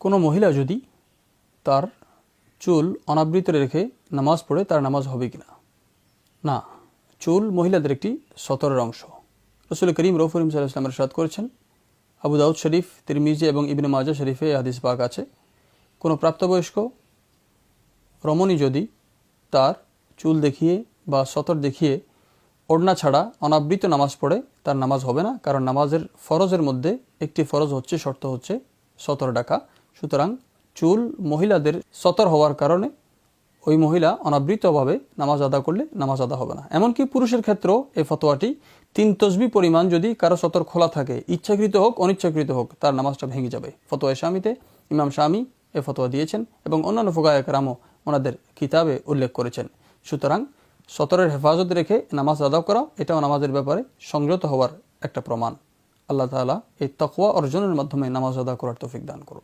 কোনো মহিলা যদি তার চুল অনাবৃত রেখে নামাজ পড়ে তার নামাজ হবে কিনা? না, চুল মহিলাদের একটি সতরের অংশ। রাসূল করিম সাল্লাল্লাহু আলাইহি ওয়াসাল্লাম ইরশাদ করেছেন, আবু দাউদ শরীফ, তিরমিজি এবং ইবনে মাজাহ শরীফে এই হাদিস পাক আছে, কোনো প্রাপ্তবয়স্ক রমণী যদি তার চুল দেখিয়ে বা সতর দেখিয়ে ওড়না ছাড়া অনাবৃত নামাজ পড়ে তার নামাজ হবে না, কারণ নামাজের ফরজের মধ্যে একটি ফরজ হচ্ছে, শর্ত হচ্ছে সতর ঢাকা। সুতরাং চুল মহিলাদের সতর হওয়ার কারণে ওই মহিলা অনাবৃতভাবে নামাজ আদা করলে নামাজ আদা হবে না। এমনকি পুরুষের ক্ষেত্রেও এই ফতোয়াটি 3 তসবিহ পরিমাণ যদি কারো সতর খোলা থাকে, ইচ্ছাকৃত হোক অনিচ্ছাকৃত হোক, তার নামাজটা ভেঙে যাবে। ফতোয়া শামিতে ইমাম শামি এ ফতোয়া দিয়েছেন এবং অন্যান্য ফুকাহায়ে কেরামও ওনাদের কিতাবে উল্লেখ করেছেন। সুতরাং সতরের হেফাজত রেখে নামাজ আদা করা এটাও নামাজের ব্যাপারে সংযত হওয়ার একটা প্রমাণ। আল্লাহ তাআলা এই তাকওয়া অর্জনের মাধ্যমে নামাজ আদা করার তৌফিক দান করুন।